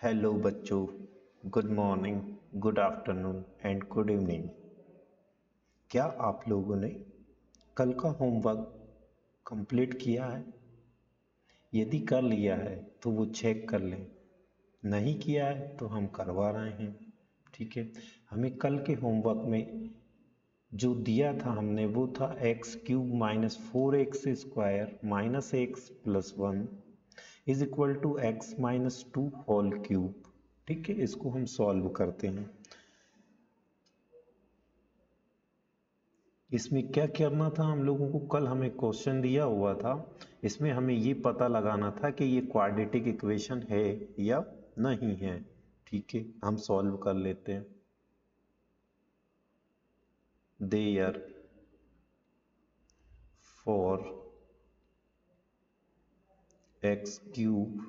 Hello बच्चों, good morning, good afternoon and good evening. क्या आप लोगों ने कल का होमवर्क कंप्लीट किया है? यदि कर लिया है तो वो चेक कर लें, नहीं किया है तो हम करवा रहे हैं। ठीक है, हमें कल के होमवर्क में जो दिया था हमने वो था x cube minus 4x² minus x plus 1 is equal to x minus 2 whole cube. ठीक है, इसको हम सॉल्व करते हैं। इसमें क्या करना था हम लोगों को, कल हमें क्वेश्चन दिया हुआ था, इसमें हमें ये पता लगाना था कि ये क्वाड्रेटिक इक्वेशन है या नहीं है। ठीक है, हम सॉल्व कर लेते हैं। Therefore x cube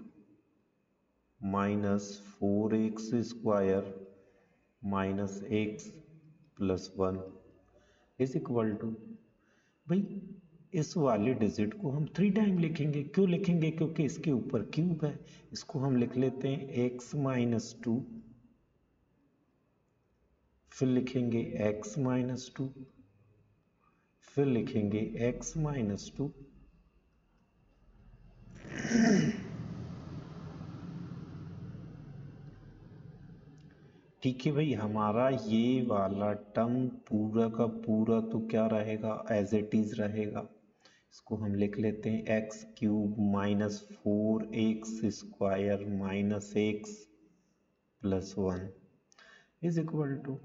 minus 4x² minus x plus 1 is equal to, भाई इस वाले डिजिट को हम 3 टाइम लिखेंगे। क्यों लिखेंगे? क्योंकि इसके ऊपर क्यूब है। इसको हम लिख लेते हैं x माइनस 2, फिर लिखेंगे x माइनस 2, फिर लिखेंगे x माइनस 2। ठीक है भाई, हमारा ये वाला टर्म पूरा का पूरा तो क्या रहेगा, एज इट इज रहेगा। इसको हम लिख लेते हैं x cube minus 4x² minus x plus 1 is equal to,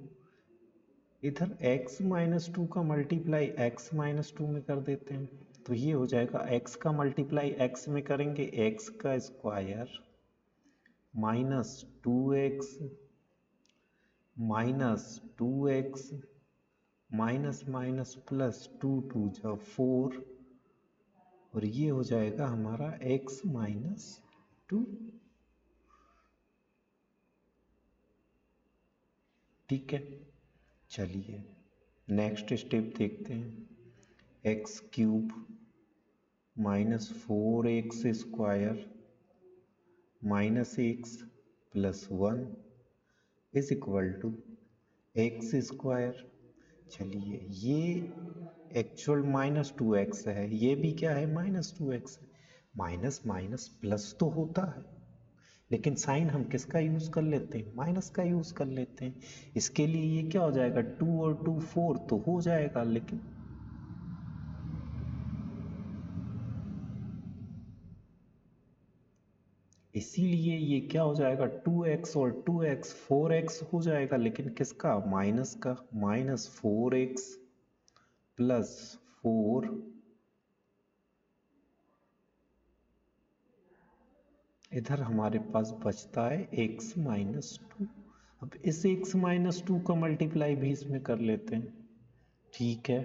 इधर x माइनस 2 का मल्टीप्लाई x माइनस 2 में कर देते हैं तो ये हो जाएगा x का मल्टीप्लाई x में करेंगे x का square minus 2x minus 2x minus minus plus 2 2 जा 4 और ये हो जाएगा हमारा x माइनस 2। ठीक है, चलिए नेक्स्ट स्टेप देखते हैं। X cube minus 4x² minus x plus 1 is equal to x square. चलिए ये एक्चुअल माइनस 2x है, ये भी क्या है, माइनस 2x है। माइनस माइनस प्लस तो होता है, लेकिन साइन हम किसका यूज कर लेते हैं, माइनस का यूज कर लेते हैं। इसके लिए ये क्या हो जाएगा, 2 और 2 4 तो हो जाएगा, लेकिन इसीलिए ये क्या हो जाएगा, 2x और 2x 4x हो जाएगा, लेकिन किसका, माइनस का। माइनस 4x प्लस 4 इधर हमारे पास बचता है x माइनस 2। अब इस x माइनस 2 का मल्टीप्लाई भी इसमें कर लेते हैं। ठीक है,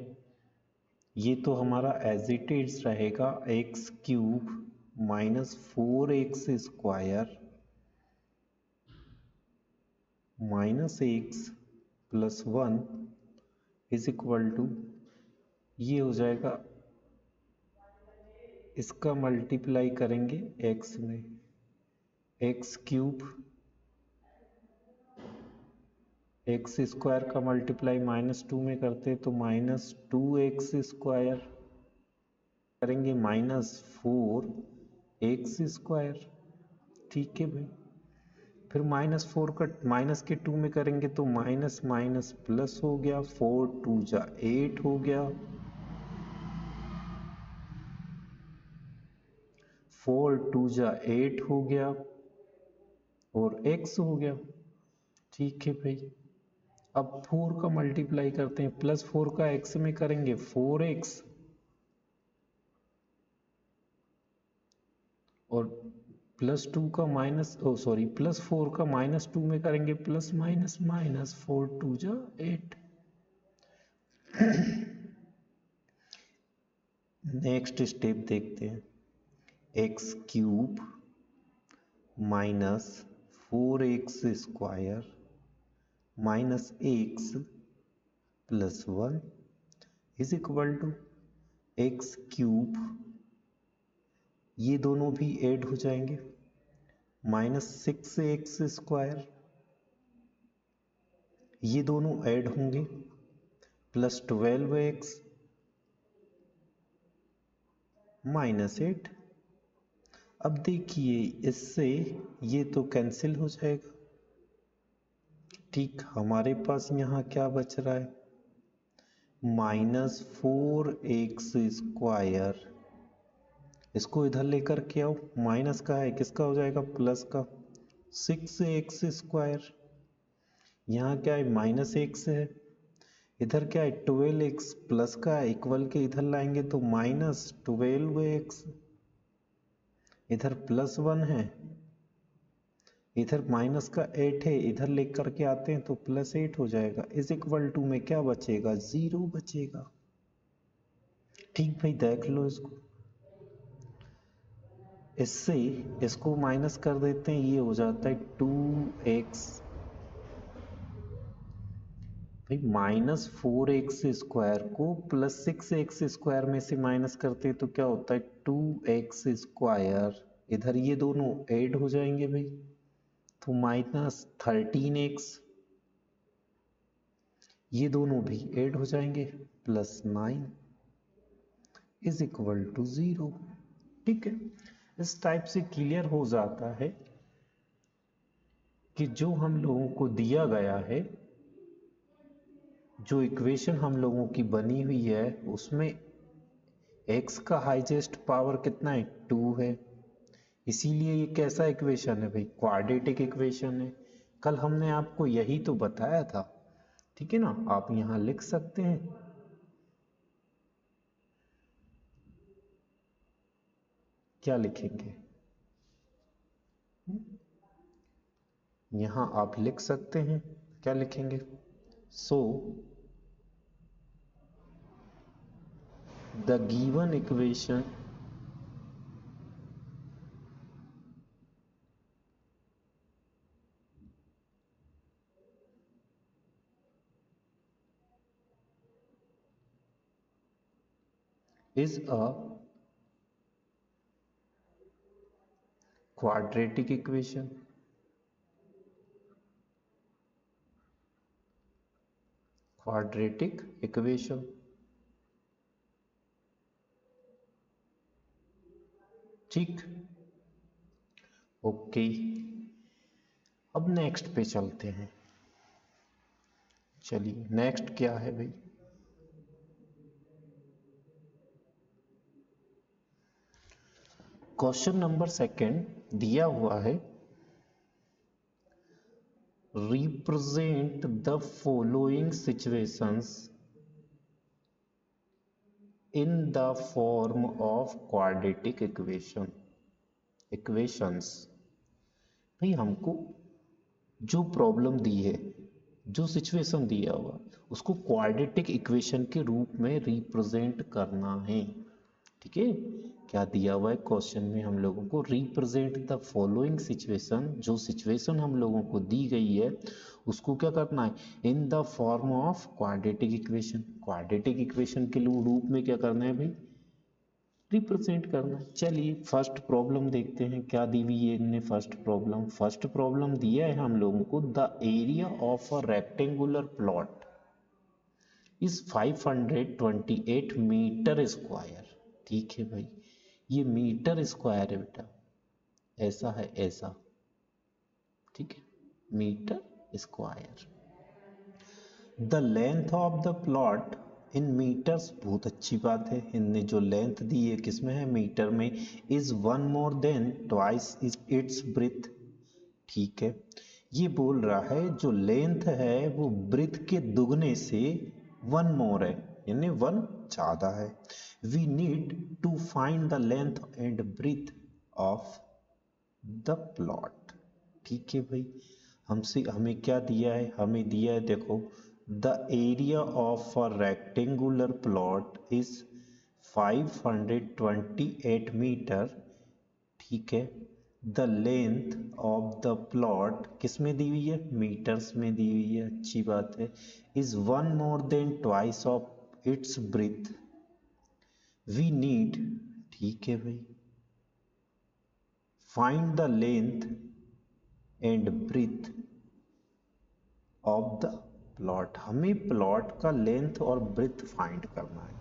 ये तो हमारा एज इट इज रहेगा x cube minus 4x² minus x plus 1 is equal to, ये हो जाएगा, इसका मल्टीप्लाई करेंगे x में, एक्स क्यूब एक्स स्क्वायर का मल्टीप्लाई माइनस 2 में करते तो माइनस 2x² करेंगे माइनस 4x²। ठीक है भाई, फिर माइनस 4 का माइनस के 2 में करेंगे तो माइनस माइनस प्लस हो गया, 4 2 जा 8 हो गया, 4 2 जा 8 हो गया और x हो गया। ठीक है भाई, अब 4 का मल्टीप्लाई करते हैं, प्लस 4 का x में करेंगे 4x और प्लस 2 का माइनस सॉरी प्लस 4 का माइनस 2 में करेंगे प्लस माइनस माइनस, 4 2 जा 8। नेक्स्ट स्टेप देखते हैं। X cube minus 4x² minus x plus 1 is equal to x cube, ये दोनों भी ऐड हो जाएंगे, -6x², ये दोनों ऐड होंगे, +12x -8। अब देखिए इससे ये तो कैंसिल हो जाएगा। ठीक, हमारे पास यहाँ क्या बच रहा है, -4x²। इसको इधर लेकर के आओ, माइनस का है, किसका हो जाएगा, प्लस का। 6x², यहाँ क्या है, -x है, इधर क्या है, 12x, प्लस का है, इक्वल के इधर लाएंगे तो -12x, इधर +1 है, इधर माइनस का 8 है, इधर लेकर के आते हैं तो +8 हो जाएगा, इज इक्वल टू में क्या बचेगा, 0 बचेगा। ठीक भाई, देख लो इसको, इससे इसको माइनस कर देते हैं, ये हो जाता है 2x। भाई -4x² को +6x² में से माइनस करते हैं तो क्या होता है, 2x²। इधर ये दोनों ऐड हो जाएंगे भाई, तो -13x, ये दोनों भी ऐड हो जाएंगे, +9 इज इक्वल टू 0। ठीक है, इस टाइप से क्लियर हो जाता है कि जो हम लोगों को दिया गया है, जो इक्वेशन हम लोगों की बनी हुई है, उसमें x का हाईएस्ट पावर कितना है, 2 है, इसीलिए ये कैसा इक्वेशन है भाई, क्वाड्रेटिक इक्वेशन है। कल हमने आपको यही तो बताया था। ठीक है ना, आप यहां लिख सकते हैं, क्या लिखेंगे, यहां आप लिख सकते हैं, क्या लिखेंगे, so the given equation is a quadratic equation. Quadratic equation. ठीक, ओके, अब नेक्स्ट पे चलते हैं। चलिए नेक्स्ट क्या है भाई, क्वेश्चन नंबर 2 दिया हुआ है, represent the following situations in the form of quadratic equations. भाई हमको जो प्रॉब्लम दी है, जो सिचुएशन दिया हुआ, उसको क्वाड्रेटिक इक्वेशन के रूप में रिप्रेजेंट करना है। ठीक है, क्या दिया हुआ है क्वेश्चन में, हम लोगों को रिप्रेजेंट द फॉलोइंग सिचुएशन, जो सिचुएशन हम लोगों को दी गई है उसको क्या करना है, in the form of quadratic equation. Quadratic equation के रूप में क्या करना है भाई, रिप्रेजेंट करना है। चलिए फर्स्ट प्रॉब्लम देखते हैं, क्या दी हुई है इनने। फर्स्ट प्रॉब्लम दिया है हम लोगों को, the area of a rectangular plot is 528 metre square. ठीक है भाई, ये मीटर स्क्वायर है बेटा, ऐसा है ऐसा, ठीक है, metre square. The length of the plot in metres, बहुत अच्छी बात है, इनने जो लेंथ दी है किसमें है, मीटर में, is 1 more than twice is it's breath. ठीक है, ये बोल रहा है जो लेंथ है वो ब्रेथ के दुगने से 1 मोर है, यानी 1 ज्यादा है। We need to find the length and breadth of the plot. ठीक है भाई, हमें क्या दिया है, हमें दिया है, देखो, the area of a rectangular plot is 528 metre. ठीक है, the length of the plot किस में दी हुई है, मीटर्स में दी हुई है, अच्छी बात है, is 1 more than twice of its breadth. We need, ठीक है भाई, find the length and breadth of the plot. हमें प्लॉट का लेंथ और ब्रीथ फाइंड करना है।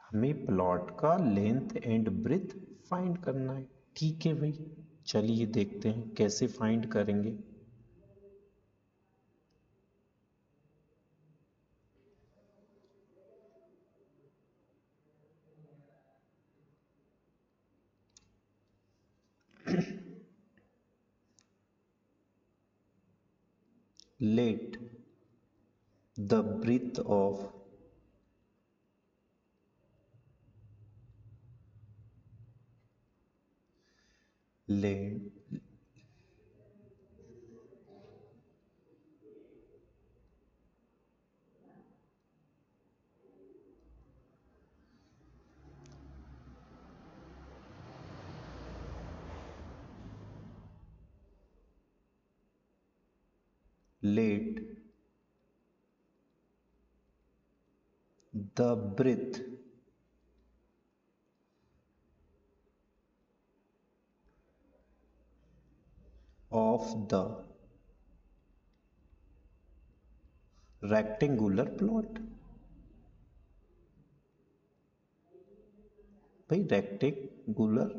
हमें प्लॉट का लेंथ एंड ब्रीथ फाइंड करना है। ठीक है भाई, चलिए देखते हैं कैसे फाइंड करेंगे। Let the breadth of let let the breadth of the rectangular plot। भाई रेक्टेंगुलर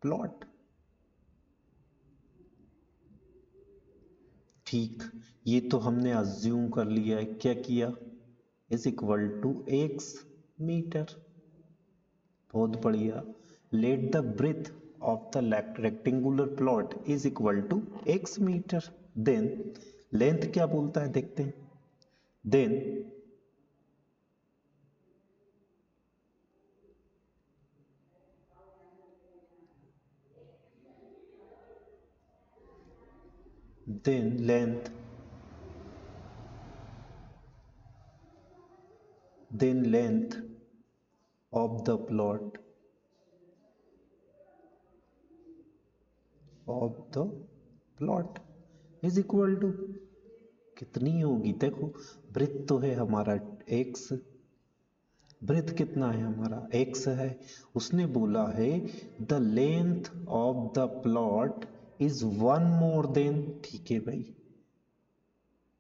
प्लॉट, ठीक, ये तो हमने अज्यूम कर लिया है। क्या किया? Is equal to x metre. बहुत बढ़िया। Let the breadth of the rectangular plot is equal to x metre. Then length क्या बोलता है देखते हैं। Then length of the plot is equal to कितनी होगी? देखो ब्रेथ तो है हमारा एक्स, ब्रेथ कितना है हमारा एक्स है। उसने बोला है the length of the plot is one more than, ठीक है भाई,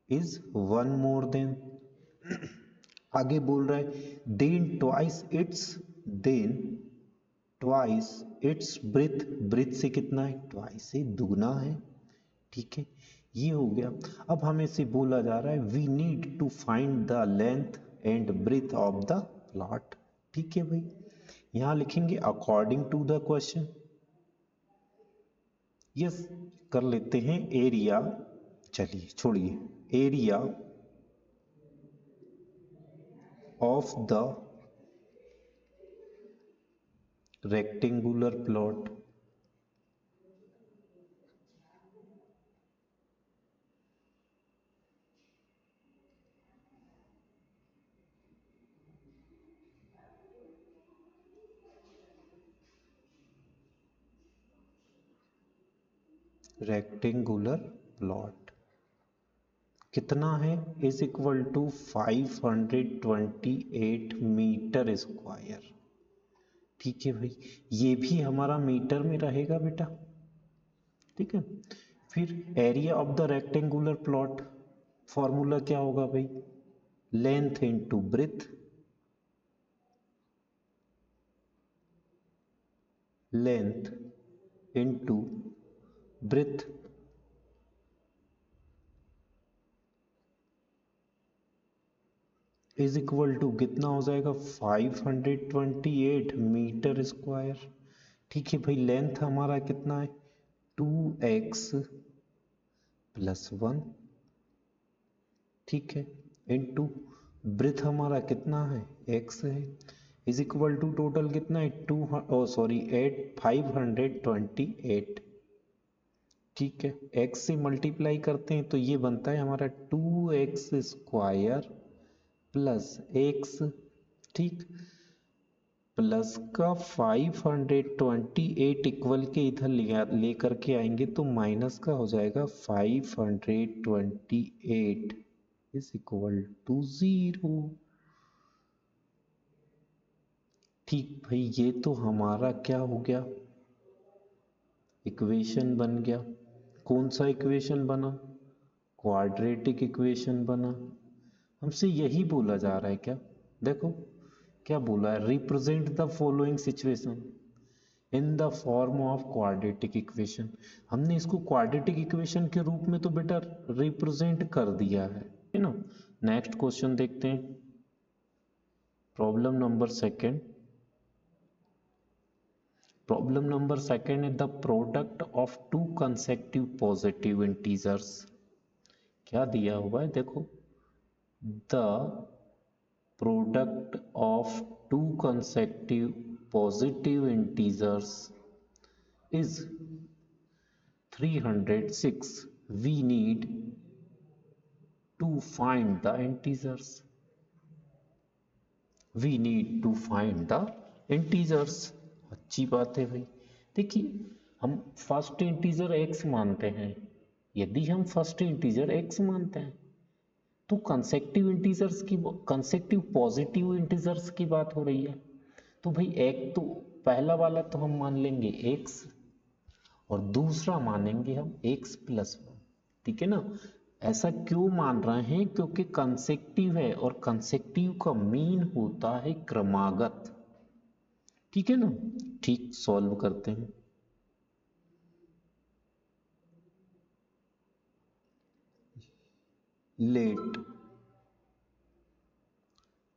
इज वन मोर देन। आगे बोल रहा है then twice its breadth, breadth से कितना है? ट्वाइस से दुगना है। ठीक है, ये हो गया। अब हमें से बोला जा रहा है we need to find the length and breadth of the plot. ठीक है भाई, यहां लिखेंगे according to the question. Yes, कर लेते हैं एरिया। चलिए छोड़िए, area of the rectangular plot कितना है? Is equal to 528 metre square. ठीक है भाई, ये भी हमारा मीटर में रहेगा बेटा। ठीक है, फिर area of the rectangular plot formula क्या होगा भाई? Length into breadth, length into breadth is equal to कितना हो जाएगा? 528 मीटर स्क्वायर। ठीक है भाई, लेंथ हमारा कितना है? 2x प्लस 1, ठीक है, इनटू ब्रेथ हमारा कितना है? x है, इज इक्वल टू टोटल कितना है? 528। ठीक है, x से मल्टीप्लाई करते हैं तो ये बनता है हमारा 2x स्क्वायर प्लस x। ठीक, प्लस का 528 इक्वल के इधर लेकर के आएंगे तो माइनस का हो जाएगा 528 इज इक्वल टू 0। ठीक भाई, ये तो हमारा क्या हो गया, इक्वेशन बन गया। कौन सा इक्वेशन बना, क्वाड्रेटिक इक्वेशन बना। हमसे यही बोला जा रहा है क्या, देखो क्या बोला है, represent the following situation in the form of quadratic equation. हमने इसको क्वाड्रेटिक इक्वेशन के रूप में तो बेटा रिप्रेजेंट कर दिया है ना। नेक्स्ट क्वेश्चन देखते हैं, problem number second. Problem number second है the product of two consecutive positive integers. क्या दिया हुआ है देखो, the product of two consecutive positive integers is 306. We need to find the integers. We need to find the integers. अच्छी बात है भाई। देखिए हम फर्स्ट इंटीजर x मानते हैं, यदि हम फर्स्ट इंटीजर x मानते हैं तो कंसेक्टिव इंटीजर्स की, कंसेक्टिव पॉजिटिव इंटीजर्स की बात हो रही है। तो भाई एक तो पहला वाला तो हम मान लेंगे x और दूसरा मानेंगे हम x प्लस 1, ठीक है ना। ऐसा क्यों मान रहे हैं, क्योंकि कंसेक्टिव है और कंसेक्टिव का मीन होता है क्रमागत, ठीक है ना। ठीक, सॉल्व करते हैं। Let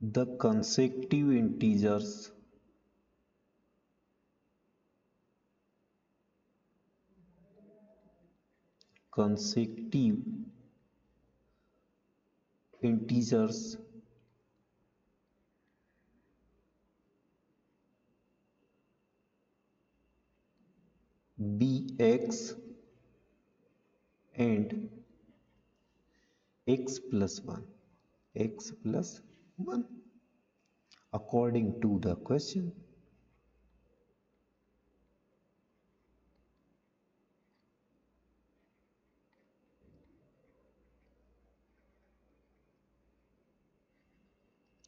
the consecutive integers be x and x plus 1 according to the question।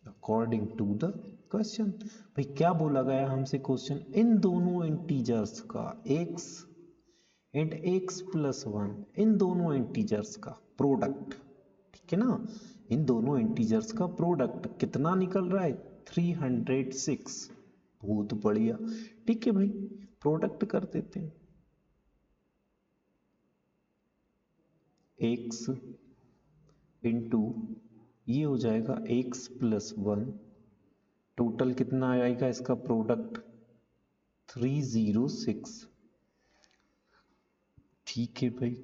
According to the question, भाई क्या बोला गया हमसे क्वेश्चन, इन दोनों इंटीजर्स का x एंड x प्लस 1, इन दोनों इंटीजर्स का प्रोडक्ट, ठीक है ना। इन दोनों इंटीजर्स का प्रोडक्ट कितना निकल रहा है, 306। बहुत बढ़िया, ठीक है भाई, प्रोडक्ट कर देते हैं। x इंटू ये हो जाएगा x प्लस 1, टोटल कितना आएगा इसका प्रोडक्ट 306, ठीक है भाई।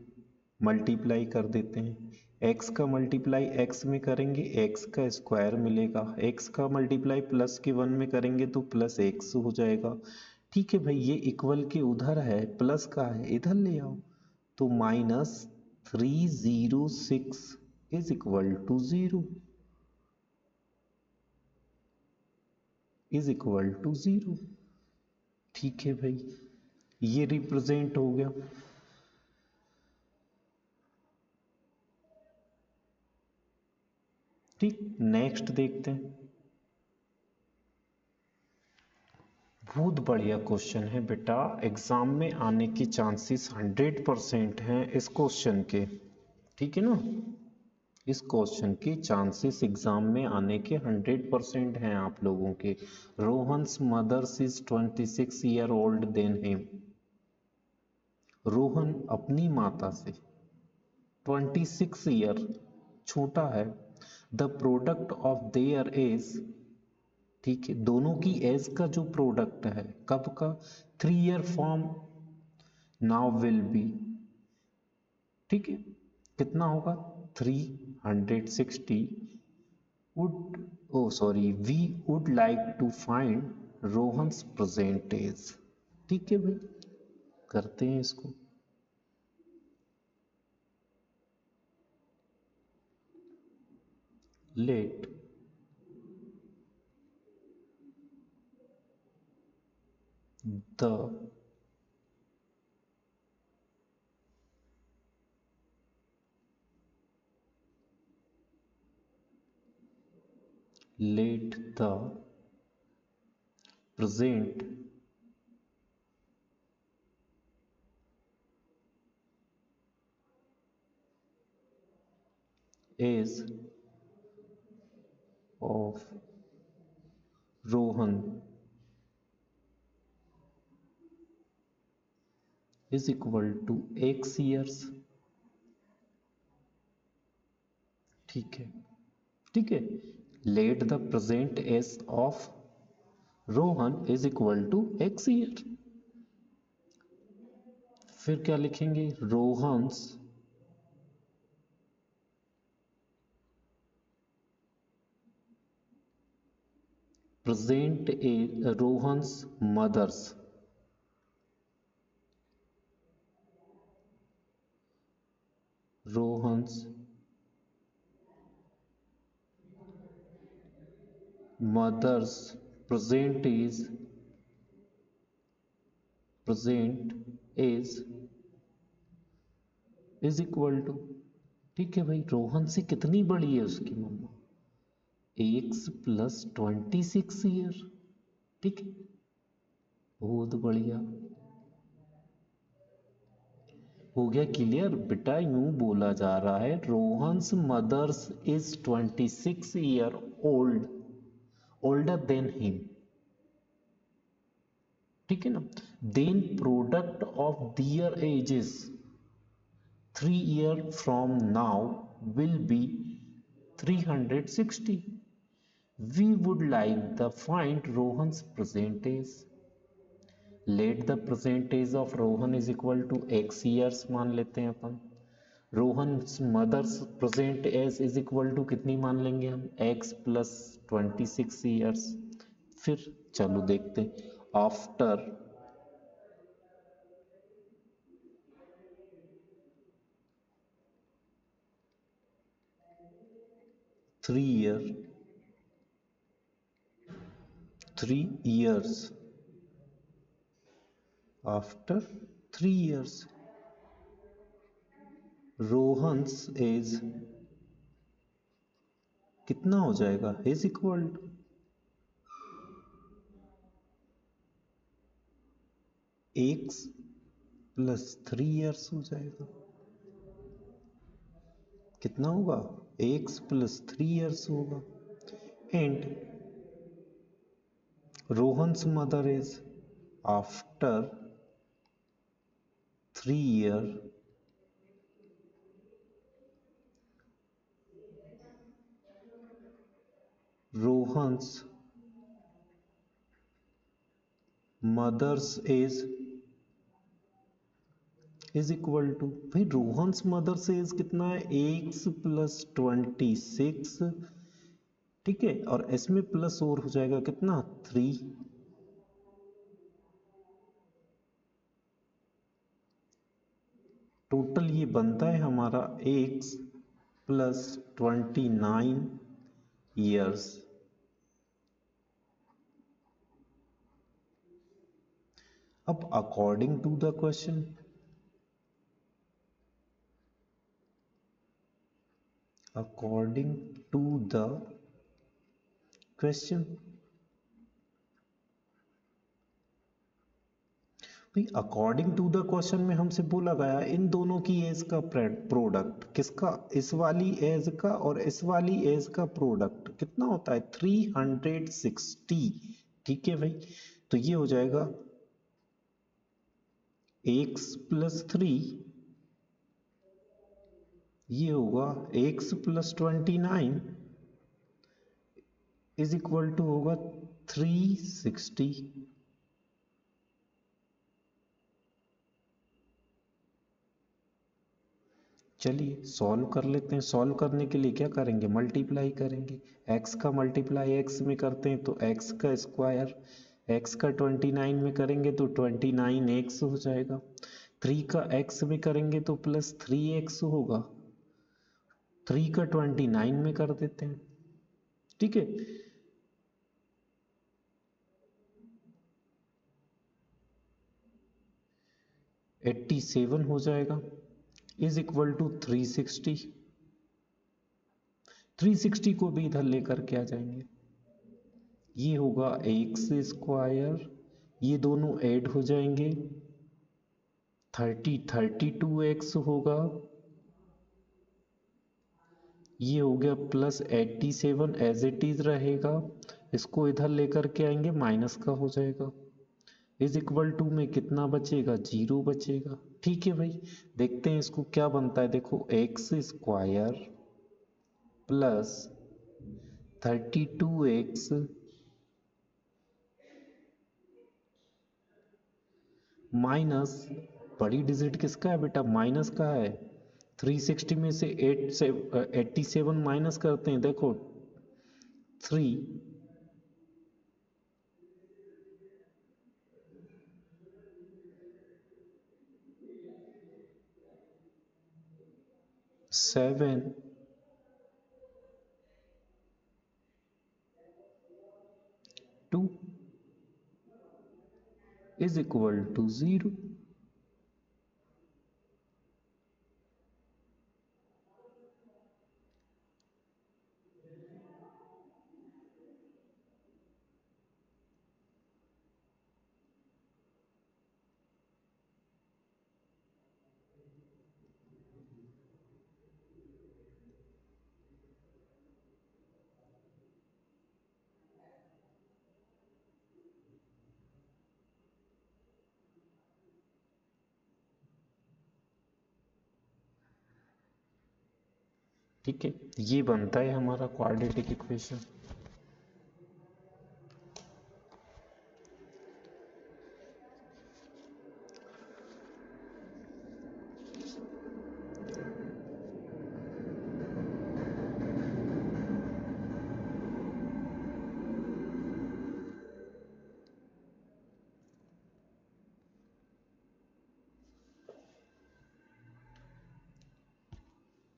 मल्टीप्लाई कर देते हैं, x का मल्टीप्लाई x में करेंगे x का स्क्वायर मिलेगा, x का मल्टीप्लाई प्लस के 1 में करेंगे तो प्लस x हो जाएगा, ठीक है भाई। ये इक्वल के उधर है, प्लस का है इधर ले आओ, तो minus 306 is equal to 0, is equal to 0, ठीक है भाई। ये रिप्रेजेंट हो गया। ठीक, नेक्स्ट देखते हैं। बहुत बढ़िया क्वेश्चन है बेटा, एग्जाम में आने के चांसेस 100% हैं इस क्वेश्चन के, ठीक है ना। इस क्वेश्चन के चांसेस एग्जाम में आने के 100% हैं आप लोगों के। Rohan's mother's is 26 year old then him. Rohan अपनी माता से 26 ईयर छोटा है। The product of their age, ठीक है, दोनों की एज का जो प्रोडक्ट है कब का, 3 year form now will be, ठीक है, कितना होगा 360 would, oh sorry, we would like to find Rohan's present age, ठीक है भाई, करते हैं इसको। Let the let the present age of Rohan is equal to x years। ठीक है, ठीक है। Let the present age of Rohan is equal to x year. फिर क्या लिखेंगे, Rohan's present age, Rohan's mother's Rohan's mother's present age is equal to, ठीक है भाई, रोहन से कितनी बड़ी है उसकी मम्मा, एक्स प्लस 26 ईयर। ठीक है, बहुत बढ़िया, हो गया क्लियर बेटा। यूं बोला जा रहा है Rohan's mother's is 26 year old, older than him. ठीक है ना। Then product of their ages 3 years from now will be 360। We would like the find Rohan's present age। Let the present age of Rohan is equal to x years मान लेते हैं अपन। Rohan mother's present age is equal to कितनी मान लेंगे हम, x plus 26 years. फिर चलो देखते हैं, after 3 years after 3 years Rohan's age कितना हो जाएगा, is equal to x plus 3 years हो जाएगा। कितना होगा, एक्स प्लस 3 years होगा। And Rohan's mother is after 3 year Rohan's mother's age is equal to, भाई रोहन्स मदर्स एज कितना है, एक्स प्लस 26। ठीक है, और इसमें प्लस और हो जाएगा कितना, 3। टोटल ये बनता है हमारा एक्स प्लस 29 years। अब according to the question, according to the question, भाई अकॉर्डिंग टू द क्वेश्चन में हमसे बोला गया इन दोनों की एज का प्रोडक्ट, किसका, इस वाली एज का और इस वाली एज का प्रोडक्ट कितना होता है, 360। ठीक है भाई, तो ये हो जाएगा एक्स प्लस 3, ये होगा x plus 29 is equal to होगा 360। चलिए सॉल्व कर लेते हैं। सॉल्व करने के लिए क्या करेंगे, मल्टीप्लाई करेंगे। x का मल्टीप्लाई x में करते हैं तो x का स्क्वायर, x का 29 में करेंगे तो 29x हो जाएगा। 3 का x में करेंगे तो प्लस 3x होगा। 3 का 29 में कर देते हैं। ठीक है, 87 हो जाएगा इज इक्वल टू 360। 360 को भी इधर लेकर के आ जाएंगे, ये होगा एक्स स्क्वायर, ये दोनों ऐड हो जाएंगे, 32x होगा, ये हो गया प्लस 87 एज इट इज रहेगा, इसको इधर लेकर के आएंगे माइनस का हो जाएगा, इज इक्वल टू में कितना बचेगा, 0 बचेगा। ठीक है भाई, देखते हैं इसको क्या बनता है। देखो x square plus 32x minus, बड़ी डिजिट किसका है बेटा, माइनस का है। 360 में से 87 माइनस करते हैं, देखो 3 7 2 इज इक्वल टू 0। ठीक है, ये बनता है हमारा क्वाड्रेटिक इक्वेशन।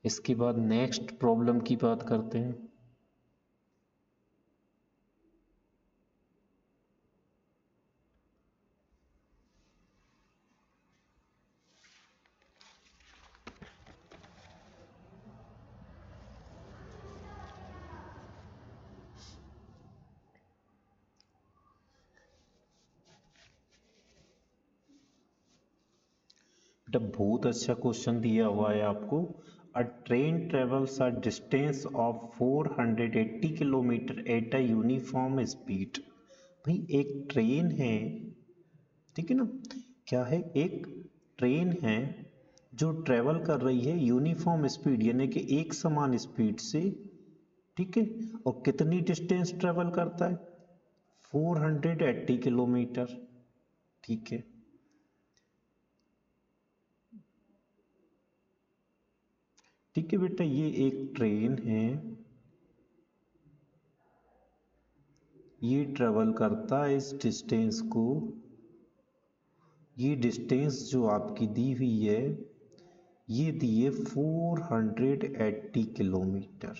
इसके बाद नेक्स्ट प्रॉब्लम की बात करते हैं। बेटा बहुत अच्छा क्वेश्चन दिया हुआ है आपको। अ train travels a distance of 480 kilometre at a uniform speed. भाई एक ट्रेन है, ठीक है ना, क्या है, एक ट्रेन है जो ट्रेवल कर रही है यूनिफॉर्म स्पीड यानी कि एक समान स्पीड से, ठीक है, और कितनी डिस्टेंस ट्रेवल करता है, 480 किलोमीटर। ठीक है, ठीक है बेटा, ये एक ट्रेन है, ये ट्रेवल करता है इस डिस्टेंस को, ये डिस्टेंस जो आपकी दी हुई है ये दी है 480 किलोमीटर।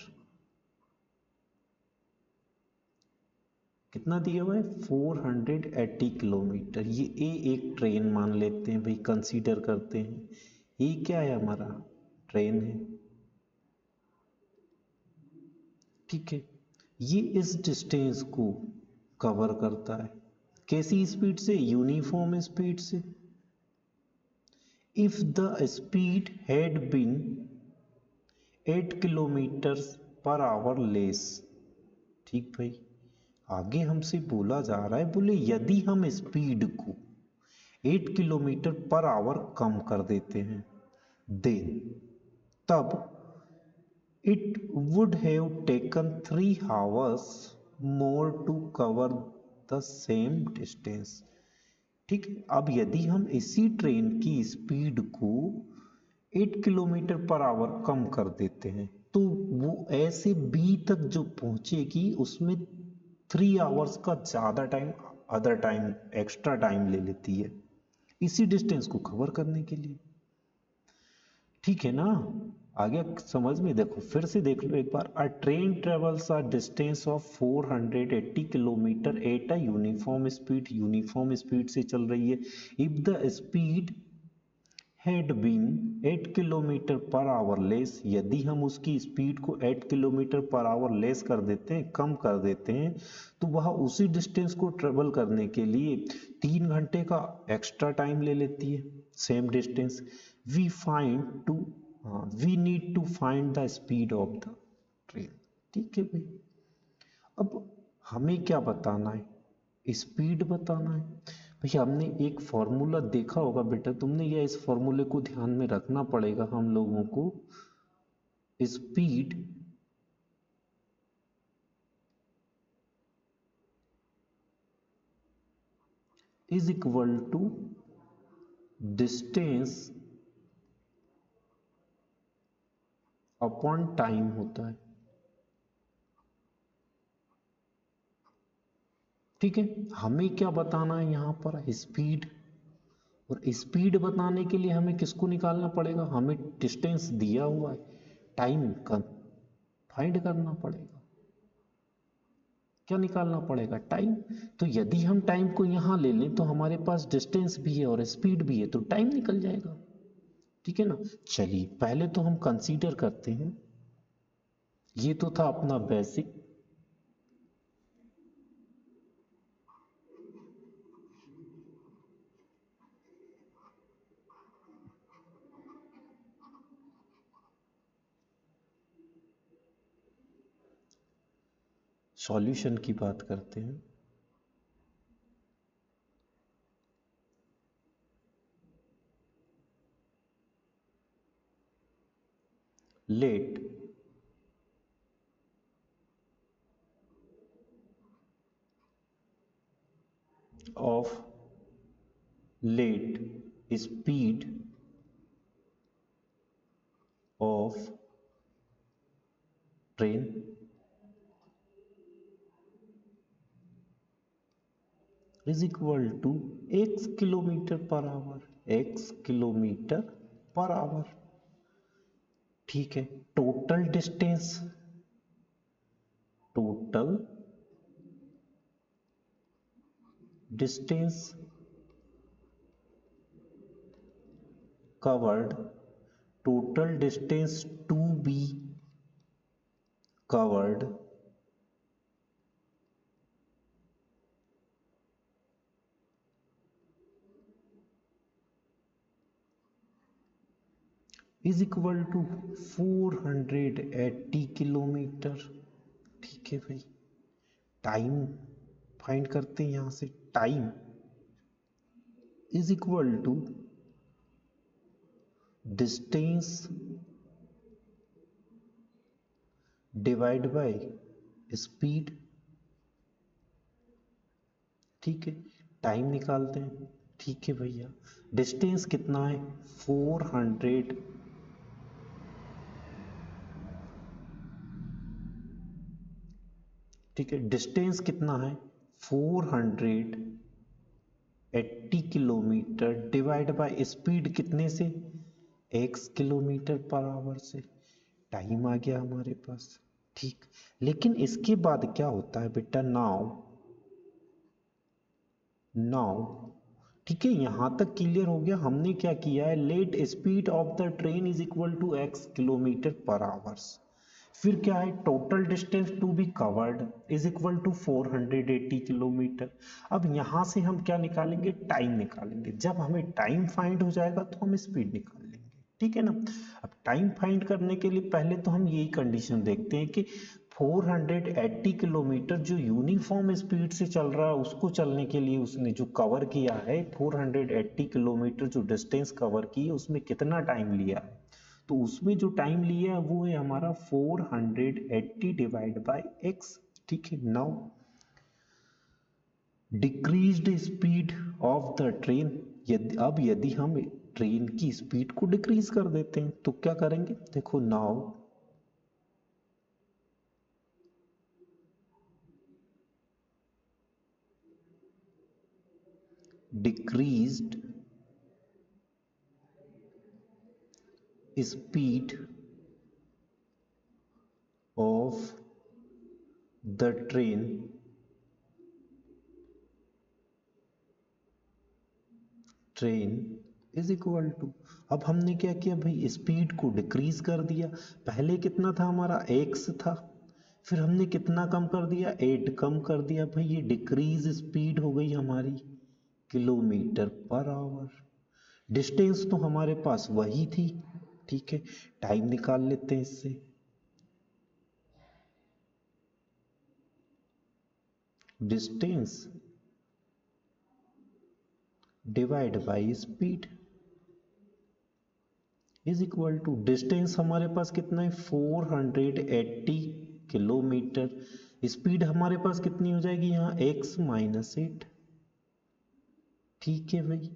कितना दिया हुआ है, 480 किलोमीटर। ये एक ट्रेन मान लेते हैं भाई, कंसीडर करते हैं ये क्या है, हमारा ट्रेन है। ठीक है, ये इस डिस्टेंस को कवर करता है कैसी स्पीड से, यूनिफॉर्म स्पीड से। If the speed had been 8 kilometre per hour less. ठीक भाई, आगे हमसे बोला जा रहा है, बोले यदि हम स्पीड को 8 किलोमीटर पर आवर कम कर देते हैं, देन तब it would have taken 3 hours more to cover the same distance. ठीक है, अब यदि हम इसी ट्रेन की स्पीड को 8 किलोमीटर पर आवर कम कर देते हैं तो वो ऐसे बी तक जो पहुंचेगी उसमें 3 आवर्स का ज़्यादा time, other time, extra time ले लेती है इसी डिस्टेंस को कवर करने के लिए। ठीक है ना, आगे समझ में, देखो फिर से देख लो एक बार। A train travels a distance of 480 kilometre at a uniform speed, uniform speed से चल रही है। If the speed had been 8 kilometre per hour less, यदि हम उसकी स्पीड को 8 किलोमीटर पर आवर लेस कर देते हैं, कम कर देते हैं, तो वह उसी डिस्टेंस को ट्रेवल करने के लिए 3 घंटे का एक्स्ट्रा टाइम ले लेती है, same distance. We need to find the speed of the train. ठीक है भाई, अब हमें क्या बताना है, स्पीड बताना है। भैया हमने एक फॉर्मूला देखा होगा बेटा तुमने, या इस फॉर्मूले को ध्यान में रखना पड़ेगा हम लोगों को। Speed is equal to distance upon time होता है। ठीक है, हमें क्या बताना है यहाँ पर, स्पीड। और स्पीड बताने के लिए हमें किसको निकालना पड़ेगा, हमें डिस्टेंस दिया हुआ है, टाइम का फाइंड करना पड़ेगा। क्या निकालना पड़ेगा, टाइम। तो यदि हम टाइम को यहाँ ले लें तो हमारे पास डिस्टेंस भी है और स्पीड भी है, तो टाइम निकल जाएगा। ठीक है ना। चलिए पहले तो हम कंसीडर करते हैं, ये तो था अपना बेसिक। सॉल्यूशन की बात करते हैं। Let of let speed of train is equal to x kilometre per hour, x kilometre per hour. ठीक है, total distance, total distance covered, total distance to be covered is equal to 480 kilometre. ठीक है भाई, time find करते हैं यहां से, time is equal to distance divide by speed. ठीक है, टाइम निकालते हैं। ठीक है भैया, डिस्टेंस कितना है, 400। ठीक है, डिस्टेंस कितना है, 480 किलोमीटर डिवाइड बाय स्पीड कितने से, x किलोमीटर पर आवर से। टाइम आ गया हमारे पास। ठीक, लेकिन इसके बाद क्या होता है बेटा, नाउ नाउ ठीक है, यहां तक क्लियर हो गया। हमने क्या किया है, let speed of the train is equal to x kilometre per hours. फिर क्या है, total distance to be covered is equal to 480 kilometre. अब यहां से हम क्या निकालेंगे, टाइम निकालेंगे। जब हमें टाइम फाइंड हो जाएगा तो हम स्पीड निकाल लेंगे। ठीक है ना। अब टाइम फाइंड करने के लिए पहले तो हम यही कंडीशन देखते हैं कि 480 किलोमीटर जो यूनिफॉर्म स्पीड से चल रहा है, उसको चलने के लिए उसने जो कवर किया है, 480 किलोमीटर जो डिस्टेंस कवर की है, उसमें कितना टाइम लिया है। तो उसमें जो टाइम लिया है वो है हमारा 480 डिवाइड बाय x। ठीक है, now decreased speed of the train. अब यदि हम ट्रेन की स्पीड को डिक्रीज कर देते हैं तो क्या करेंगे, देखो now decreased speed of the train is equal to, अब हमने क्या किया भाई, स्पीड को डिक्रीज कर दिया। पहले कितना था हमारा, x था, फिर हमने कितना कम कर दिया, 8 कम कर दिया भाई, ये डिक्रीज स्पीड हो गई हमारी किलोमीटर पर आवर। डिस्टेंस तो हमारे पास वही थी, ठीक है, टाइम निकाल लेते हैं इससे। Distance divide by speed is equal to, distance हमारे पास कितना है 480 किलोमीटर, स्पीड हमारे पास कितनी हो जाएगी यहाँ x-8। ठीक है भाई,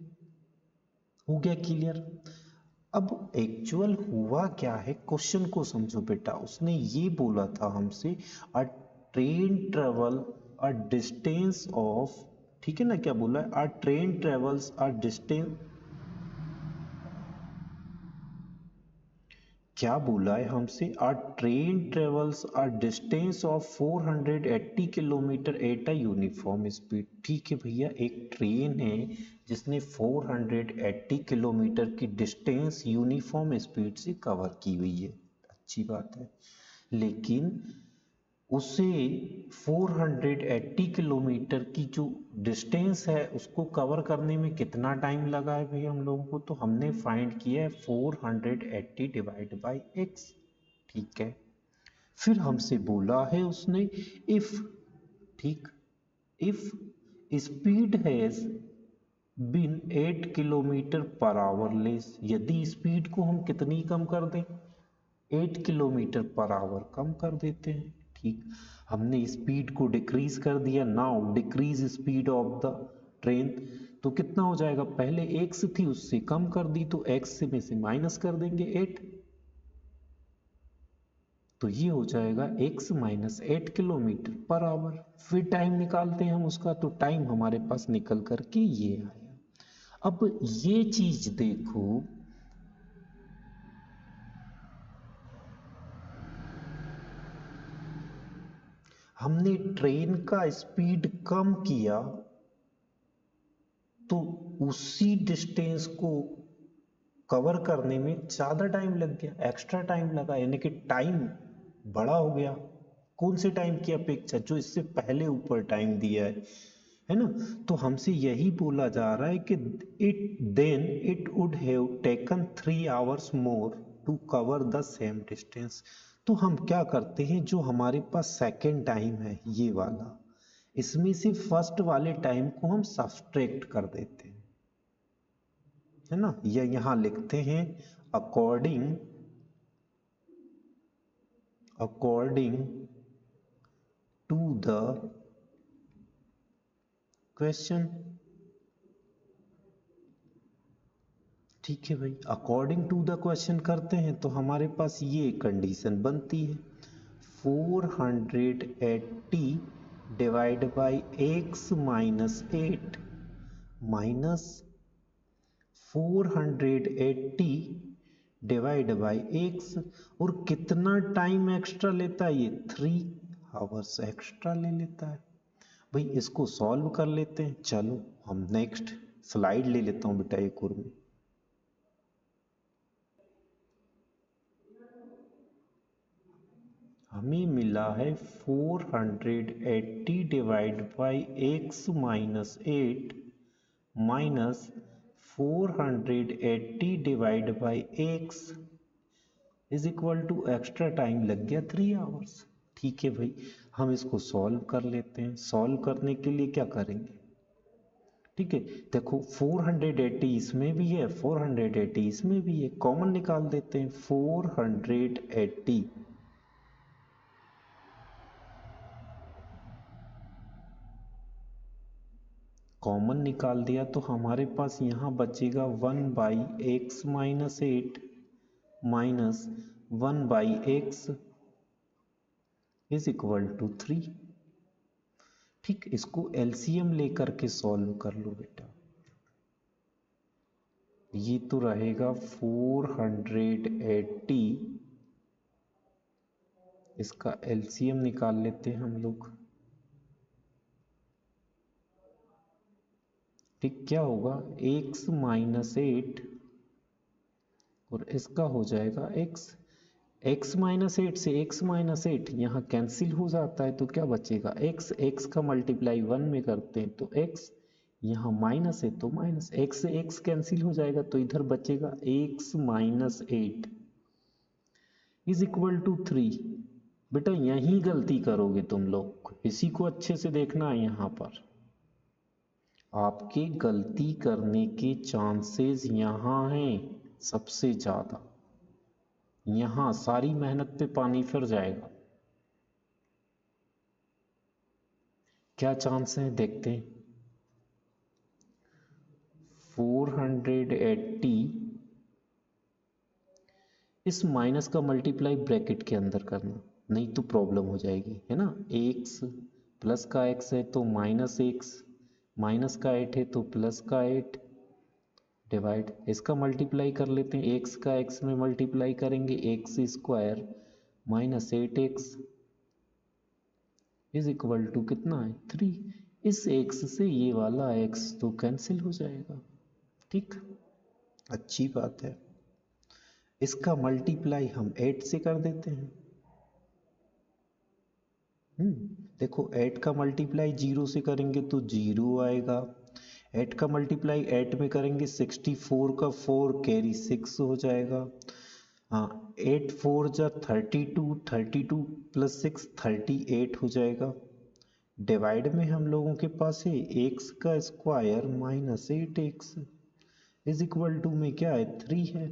हो गया क्लियर। अब एक्चुअल हुआ क्या है, क्वेश्चन को समझो बेटा। उसने ये बोला था हमसे, अ train travel a distance of, ठीक है ना, क्या बोला है, अ ट्रेन ट्रेवल्स अ डिस्टेंस, क्या बोला है हमसे, अ train travels a distance of 480 kilometre at a uniform speed. ठीक है भैया, एक ट्रेन है जिसने 480 किलोमीटर की डिस्टेंस यूनिफॉर्म स्पीड से कवर की हुई है, अच्छी बात है। लेकिन उसे 480 किलोमीटर की जो डिस्टेंस है उसको कवर करने में कितना टाइम लगा है भाई हम लोगों को, तो हमने फाइंड किया है 480 डिवाइड बाई एक्स। ठीक है, फिर हमसे बोला है उसने, इफ, ठीक, if speed has been 8 kilometre per hour less, यदि स्पीड को हम कितनी कम कर दें, 8 किलोमीटर पर आवर कम कर देते हैं। ठीक, हमने स्पीड को डिक्रीज कर दिया, now decrease speed of the train, तो कितना हो जाएगा, पहले x थी उससे कम कर दी, तो x में से माइनस कर देंगे 8, तो ये हो जाएगा x-8 किलोमीटर पर आवर। फिर टाइम निकालते हैं हम उसका, तो टाइम हमारे पास निकल करके ये आया। अब ये चीज देखो, हमने ट्रेन का स्पीड कम किया तो उसी डिस्टेंस को कवर करने में ज़्यादा टाइम लग गया, एक्स्ट्रा टाइम लगा, यानी कि टाइम बड़ा हो गया। कौन से टाइम की अपेक्षा, जो इससे पहले ऊपर टाइम दिया है ना। तो हमसे यही बोला जा रहा है कि it would have taken 3 hours more to cover the same distance. तो हम क्या करते हैं, जो हमारे पास सेकेंड टाइम है ये वाला, इसमें से फर्स्ट वाले टाइम को हम सब्सट्रैक्ट कर देते हैं, है ना, या यहां लिखते हैं according according to the question. ठीक है भाई, अकॉर्डिंग टू द क्वेश्चन करते हैं तो हमारे पास ये कंडीशन बनती है, 480 divide by x-8 minus 480 divide by x, और कितना टाइम एक्स्ट्रा लेता है ये, 3 आवर्स एक्स्ट्रा ले लेता है। भाई इसको सॉल्व कर लेते हैं, चलो हम नेक्स्ट स्लाइड ले लेता हूँ बेटा एक और में। हमें मिला है 480 divide by x-8 minus 480 divide by x is equal to, extra time लग गया 3 आवर्स। ठीक है भाई, हम इसको सॉल्व कर लेते हैं। सॉल्व करने के लिए क्या करेंगे, ठीक है, देखो 480 इसमें भी है, 480 इसमें भी है, कॉमन निकाल देते हैं। 480 कॉमन निकाल दिया तो हमारे पास यहाँ बचेगा 1/x-8 minus 1/x is equal to 3। ठीक, इसको एलसीएम लेकर के सॉल्व कर लो बेटा। ये तो रहेगा 480, इसका एलसीएम निकाल लेते हैं हम लोग। ठीक, क्या होगा x माइनस 8 और इसका हो जाएगा x माइनस 8 से x माइनस 8 यहाँ कैंसिल हो जाता है तो क्या बचेगा x का मल्टीप्लाई 1 में करते हैं तो x, यहाँ माइनस है तो माइनस, x से x कैंसिल हो जाएगा तो इधर बचेगा x minus 8 is equal to 3। बेटा यहीं गलती करोगे तुम लोग, इसी को अच्छे से देखना है। यहाँ पर आपके गलती करने के चांसेस यहाँ हैं सबसे ज्यादा, यहाँ सारी मेहनत पे पानी फिर जाएगा। क्या चांस है देखते हैं। 480 इस माइनस का मल्टीप्लाई ब्रैकेट के अंदर करना, नहीं तो प्रॉब्लम हो जाएगी, है ना। एक्स प्लस का एक्स है तो माइनस एक्स, माइनस का 8 है तो प्लस का 8 डिवाइड, इसका मल्टीप्लाई कर लेते हैं, एक्स का एक्स में मल्टीप्लाई करेंगे, x square minus 8x is equal to कितना है 3। इस x से ये वाला x तो कैंसिल हो जाएगा। ठीक, अच्छी बात है। इसका मल्टीप्लाई हम 8 से कर देते हैं। देखो 8 का मल्टीप्लाई 0 से करेंगे तो 0 आएगा, 8 का मल्टीप्लाई 8 में करेंगे 64 का 4 कैरी 6 हो जाएगा। हाँ 8 4 जा 32, 32 प्लस 6 38 हो जाएगा। डिवाइड में हम लोगों के पास है एक्स का square minus 8x is equal to में क्या है 3 है।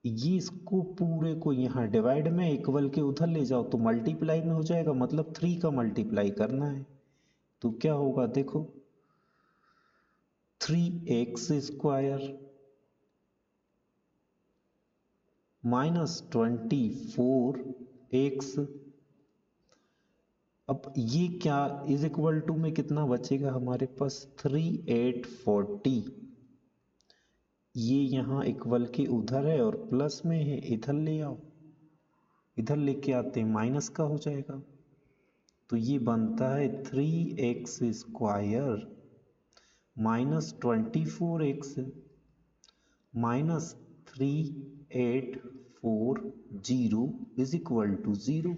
ये इसको पूरे को यहाँ डिवाइड में इक्वल के उधर ले जाओ तो मल्टीप्लाई में हो जाएगा, मतलब 3 का मल्टीप्लाई करना है तो क्या होगा देखो 3x स्क्वायर माइनस 24x। अब ये क्या इज इक्वल टू में कितना बचेगा हमारे पास 3840, ये यहाँ इक्वल के उधर है और प्लस में है, इधर ले आओ, इधर लेके आते हैं माइनस का हो जाएगा तो ये बनता है 3x square minus 24x minus 3840 is equal to 0।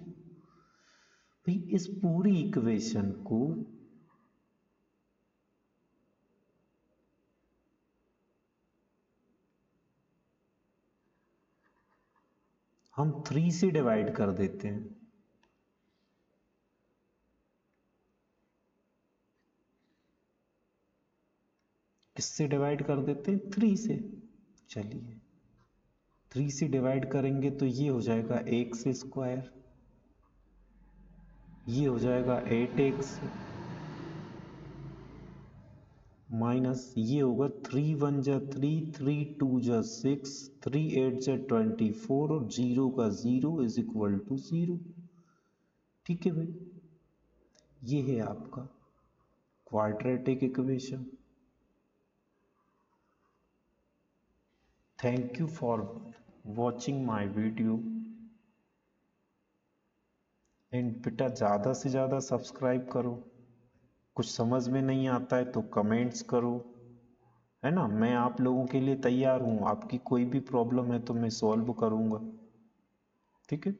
भाई इस पूरी इक्वेशन को हम 3 से डिवाइड कर देते हैं। किससे डिवाइड कर देते हैं 3 से। चलिए 3 से डिवाइड करेंगे तो ये हो जाएगा x स्क्वायर, ये हो जाएगा 8x माइनस ये होगा 3 1 जा 3, 3 2 जा 6, 3 8 जा 24 और 0 का 0 इज इक्वल टू 0। ठीक है भाई, ये है आपका quadratic equation. Thank you for watching my video and बेटा ज़्यादा से ज़्यादा सब्सक्राइब करो, कुछ समझ में नहीं आता है तो कमेंट्स करो, है ना। मैं आप लोगों के लिए तैयार हूँ, आपकी कोई भी प्रॉब्लम है तो मैं सॉल्व करूँगा। ठीक है।